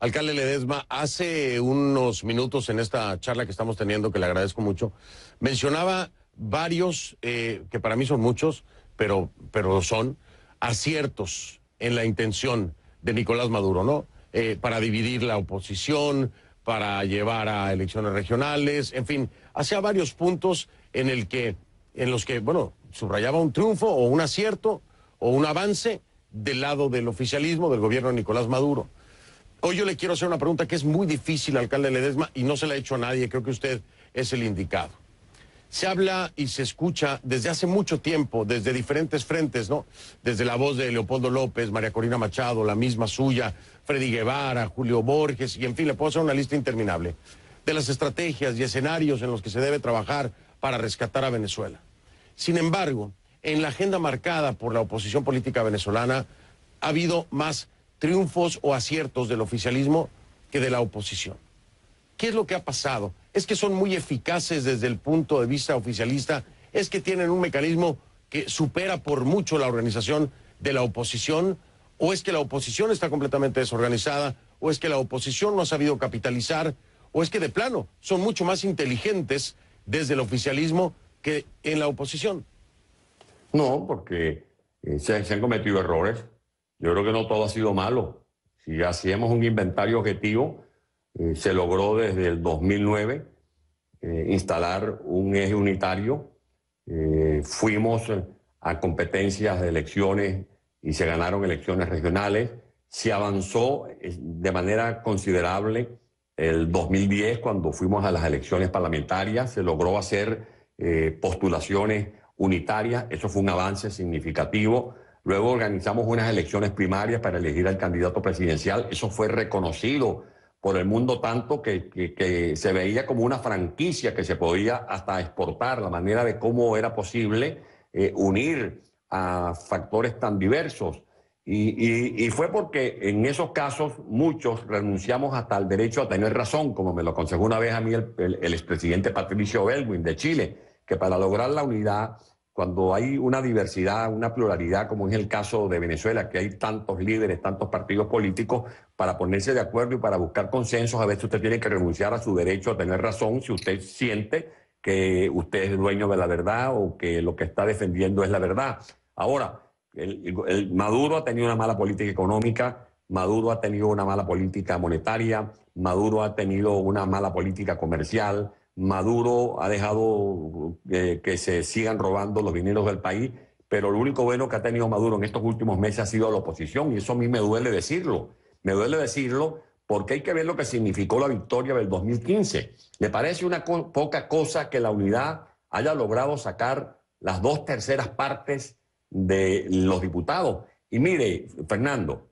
Alcalde Ledesma, hace unos minutos en esta charla que estamos teniendo, que le agradezco mucho, mencionaba varios, que para mí son muchos, pero son aciertos en la intención de Nicolás Maduro, ¿no? Para dividir la oposición, para llevar a elecciones regionales, en fin, hacía varios puntos en los que, bueno, subrayaba un triunfo o un acierto o un avance del lado del oficialismo, del gobierno de Nicolás Maduro. Hoy yo le quiero hacer una pregunta que es muy difícil, alcalde Ledesma, y no se la he hecho a nadie, creo que usted es el indicado. Se habla y se escucha desde hace mucho tiempo, desde diferentes frentes, ¿no? Desde la voz de Leopoldo López, María Corina Machado, la misma suya, Freddy Guevara, Julio Borges, y en fin, le puedo hacer una lista interminable de las estrategias y escenarios en los que se debe trabajar para rescatar a Venezuela. Sin embargo, en la agenda marcada por la oposición política venezolana ha habido más triunfos o aciertos del oficialismo que de la oposición. ¿Qué es lo que ha pasado? ¿Es que son muy eficaces desde el punto de vista oficialista? ¿Es que tienen un mecanismo que supera por mucho la organización de la oposición? ¿O es que la oposición está completamente desorganizada? ¿O es que la oposición no ha sabido capitalizar? ¿O es que de plano son mucho más inteligentes desde el oficialismo que en la oposición? No, porque se han cometido errores. Yo creo que no todo ha sido malo. Si hacíamos un inventario objetivo, se logró desde el 2009 instalar un eje unitario. Fuimos a competencias de elecciones y se ganaron elecciones regionales. Se avanzó de manera considerable el 2010 cuando fuimos a las elecciones parlamentarias. Se logró hacer postulaciones unitarias. Eso fue un avance significativo. Luego organizamos unas elecciones primarias para elegir al candidato presidencial. Eso fue reconocido por el mundo tanto que se veía como una franquicia que se podía hasta exportar, la manera de cómo era posible unir a factores tan diversos. Y fue porque en esos casos muchos renunciamos hasta el derecho a tener razón, como me lo aconsejó una vez a mí el expresidente Patricio Aylwin de Chile, que para lograr la unidad, cuando hay una diversidad, una pluralidad, como es el caso de Venezuela, que hay tantos líderes, tantos partidos políticos, para ponerse de acuerdo y para buscar consensos, a veces usted tiene que renunciar a su derecho a tener razón si usted siente que usted es dueño de la verdad o que lo que está defendiendo es la verdad. Ahora, Maduro ha tenido una mala política económica, Maduro ha tenido una mala política monetaria, Maduro ha tenido una mala política comercial, Maduro ha dejado que se sigan robando los dineros del país, pero lo único bueno que ha tenido Maduro en estos últimos meses ha sido la oposición, y eso a mí me duele decirlo. Me duele decirlo porque hay que ver lo que significó la victoria del 2015. Me parece una poca cosa que la unidad haya logrado sacar las 2/3 partes de los diputados. Y mire, Fernando,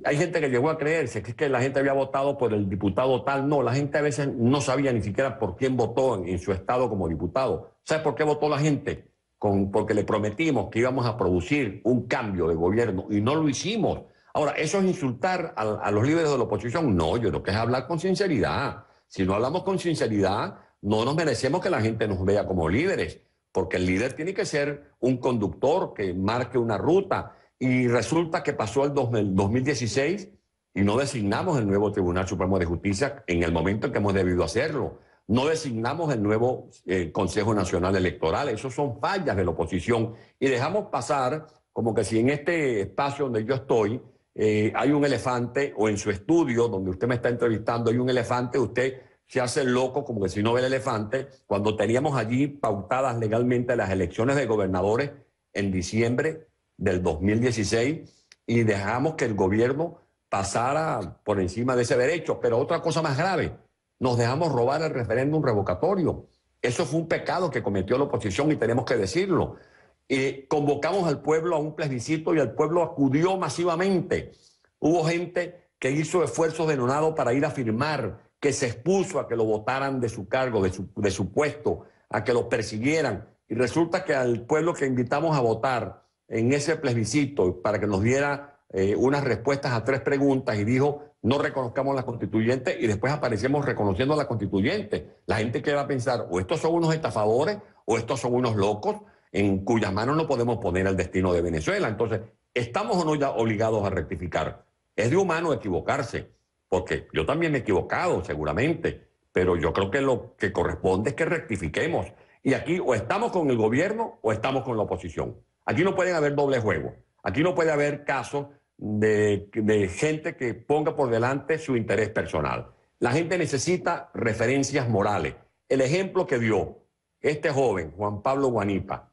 hay gente que llegó a creerse que es que la gente había votado por el diputado tal. No, la gente a veces no sabía ni siquiera por quién votó en su estado como diputado. ¿Sabe por qué votó la gente? Porque le prometimos que íbamos a producir un cambio de gobierno y no lo hicimos. Ahora, ¿eso es insultar a los líderes de la oposición? No, yo creo que es hablar con sinceridad. Si no hablamos con sinceridad, no nos merecemos que la gente nos vea como líderes, porque el líder tiene que ser un conductor que marque una ruta. Y resulta que pasó el 2016 y no designamos el nuevo Tribunal Supremo de Justicia en el momento en que hemos debido hacerlo. No designamos el nuevo Consejo Nacional Electoral. Eso son fallas de la oposición. Y dejamos pasar como que si en este espacio donde yo estoy hay un elefante, o en su estudio donde usted me está entrevistando hay un elefante, usted se hace el loco como que si no ve el elefante, cuando teníamos allí pautadas legalmente las elecciones de gobernadores en diciembre del 2016 y dejamos que el gobierno pasara por encima de ese derecho. Pero otra cosa más grave, nos dejamos robar el referéndum revocatorio. Eso fue un pecado que cometió la oposición y tenemos que decirlo. Convocamos al pueblo a un plebiscito y el pueblo acudió masivamente. Hubo gente que hizo esfuerzos denodados para ir a firmar, que se expuso a que lo votaran de su cargo, de su puesto, a que lo persiguieran. Y resulta que al pueblo que invitamos a votar en ese plebiscito para que nos diera unas respuestas a 3 preguntas y dijo, no reconozcamos la constituyente, y después aparecemos reconociendo a la constituyente. La gente que va a pensar, o estos son unos estafadores, o estos son unos locos en cuyas manos no podemos poner el destino de Venezuela. Entonces, ¿estamos o no ya obligados a rectificar? Es de humano equivocarse. porque yo también me he equivocado, seguramente, pero yo creo que lo que corresponde es que rectifiquemos. Y aquí o estamos con el gobierno o estamos con la oposición. Aquí no pueden haber doble juego. Aquí no puede haber casos de gente que ponga por delante su interés personal. La gente necesita referencias morales. El ejemplo que dio este joven, Juan Pablo Guanipa,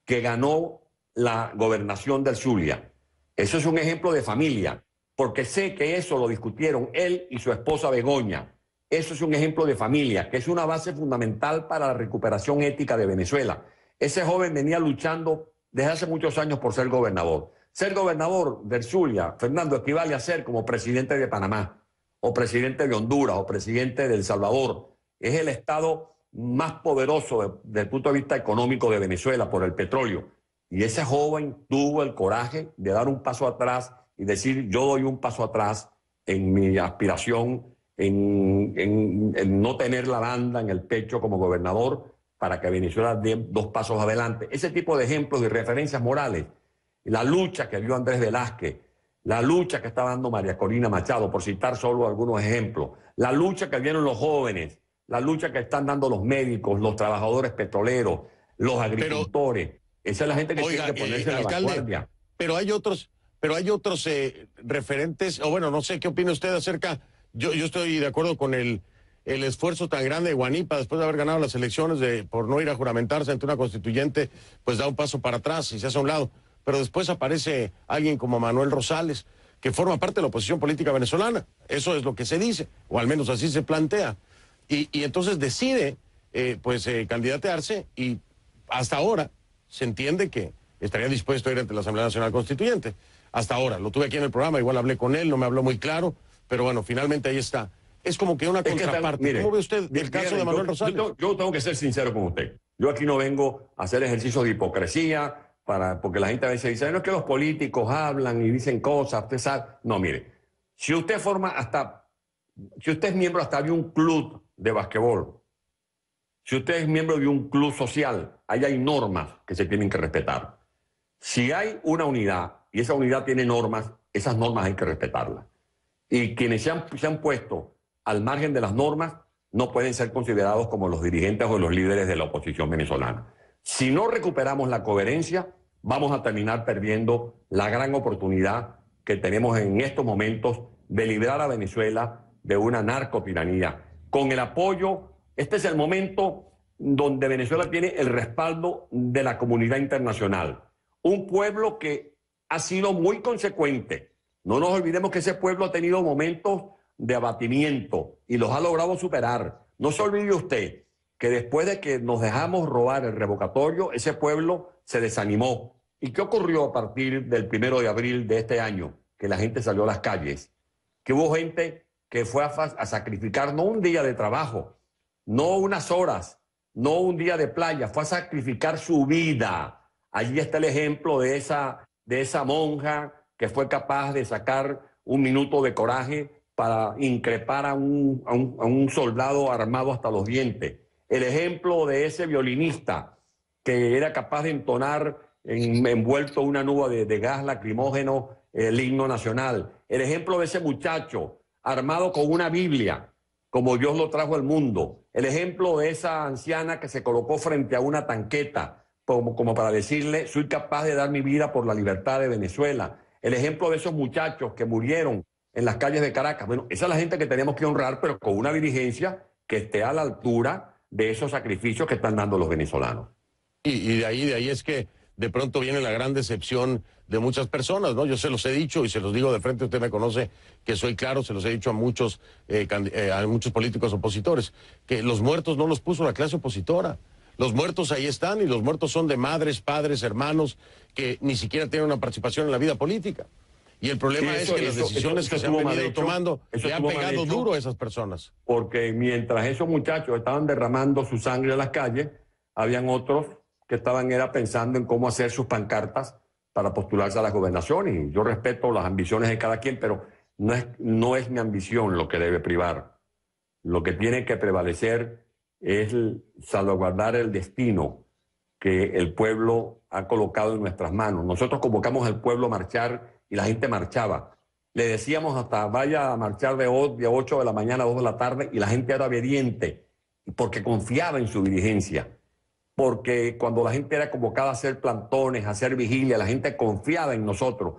que ganó la gobernación del Zulia, eso es un ejemplo de familia, porque sé que eso lo discutieron él y su esposa Begoña. Eso es un ejemplo de familia, que es una base fundamental para la recuperación ética de Venezuela. Ese joven venía luchando desde hace muchos años por ser gobernador. Ser gobernador del Zulia, Fernando, equivale a ser como presidente de Panamá, o presidente de Honduras, o presidente de El Salvador. Es el estado más poderoso desde el punto de vista económico de Venezuela por el petróleo. Y ese joven tuvo el coraje de dar un paso atrás y decir, yo doy un paso atrás en mi aspiración, en no tener la banda en el pecho como gobernador para que Venezuela dé dos pasos adelante. Ese tipo de ejemplos y referencias morales, la lucha que dio Andrés Velázquez, la lucha que está dando María Corina Machado, por citar solo algunos ejemplos, la lucha que dieron los jóvenes, la lucha que están dando los médicos, los trabajadores petroleros, los agricultores. Esa es la gente que tiene que ponerse en la vanguardia. Pero hay otros referentes, o bueno, no sé qué opina usted acerca. Yo estoy de acuerdo con el esfuerzo tan grande de Guanipa después de haber ganado las elecciones por no ir a juramentarse ante una constituyente, pues da un paso para atrás y se hace a un lado. Pero después aparece alguien como Manuel Rosales, que forma parte de la oposición política venezolana. Eso es lo que se dice, o al menos así se plantea. Y entonces decide, candidatearse, y hasta ahora se entiende que estaría dispuesto a ir ante la Asamblea Nacional Constituyente. Hasta ahora, lo tuve aquí en el programa, igual hablé con él, no me habló muy claro, pero bueno, finalmente ahí está. Es como que una contraparte. ¿Cómo ve usted el caso de Manuel Rosales? Yo tengo que ser sincero con usted. Yo aquí no vengo a hacer ejercicios de hipocresía, porque la gente a veces dice, no es que los políticos hablan y dicen cosas, usted sabe. No, mire, si usted es miembro hasta de un club de basquetbol, si usted es miembro de un club social, ahí hay normas que se tienen que respetar. Si hay una unidad y esa unidad tiene normas, esas normas hay que respetarlas. Y quienes se han puesto al margen de las normas no pueden ser considerados como los dirigentes o los líderes de la oposición venezolana. Si no recuperamos la coherencia, vamos a terminar perdiendo la gran oportunidad que tenemos en estos momentos de librar a Venezuela de una narcotiranía. Con el apoyo, este es el momento donde Venezuela tiene el respaldo de la comunidad internacional. Un pueblo que ha sido muy consecuente. No nos olvidemos que ese pueblo ha tenido momentos de abatimiento y los ha logrado superar. No se olvide usted que después de que nos dejamos robar el revocatorio, ese pueblo se desanimó. ¿Y qué ocurrió a partir del 1 de abril de este año? Que la gente salió a las calles, que hubo gente que fue a sacrificar no un día de trabajo, no unas horas, no un día de playa, fue a sacrificar su vida. Allí está el ejemplo de esa monja que fue capaz de sacar un minuto de coraje para increpar a un soldado armado hasta los dientes. El ejemplo de ese violinista que era capaz de entonar envuelto una nube de gas lacrimógeno el himno nacional. El ejemplo de ese muchacho armado con una Biblia, como Dios lo trajo al mundo. El ejemplo de esa anciana que se colocó frente a una tanqueta como para decirle, soy capaz de dar mi vida por la libertad de Venezuela. El ejemplo de esos muchachos que murieron en las calles de Caracas. Bueno, esa es la gente que tenemos que honrar, pero con una dirigencia que esté a la altura de esos sacrificios que están dando los venezolanos. Y de ahí es que de pronto viene la gran decepción de muchas personas, ¿no? Yo se los he dicho y se los digo de frente, usted me conoce que soy claro, se los he dicho a muchos políticos opositores, que los muertos no los puso la clase opositora. Los muertos ahí están, y los muertos son de madres, padres, hermanos, que ni siquiera tienen una participación en la vida política. Y el problema es que las decisiones que se han venido tomando le han pegado duro a esas personas. Porque mientras esos muchachos estaban derramando su sangre en las calles, habían otros que estaban pensando en cómo hacer sus pancartas para postularse a las gobernaciones. Y yo respeto las ambiciones de cada quien, pero no es mi ambición lo que debe privar. Lo que tiene que prevalecer es salvaguardar el destino que el pueblo ha colocado en nuestras manos. Nosotros convocamos al pueblo a marchar y la gente marchaba. Le decíamos hasta vaya a marchar de 8 de la mañana a 2 de la tarde y la gente era obediente porque confiaba en su dirigencia. Porque cuando la gente era convocada a hacer plantones, a hacer vigilia, la gente confiaba en nosotros.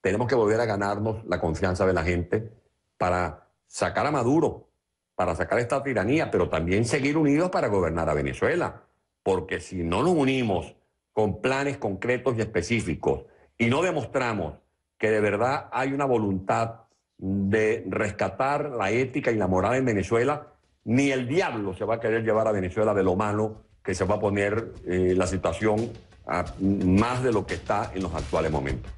Tenemos que volver a ganarnos la confianza de la gente para sacar a Maduro, para sacar esta tiranía, pero también seguir unidos para gobernar a Venezuela. Porque si no nos unimos con planes concretos y específicos y no demostramos que de verdad hay una voluntad de rescatar la ética y la moral en Venezuela, ni el diablo se va a querer llevar a Venezuela de lo malo que se va a poner la situación a más de lo que está en los actuales momentos.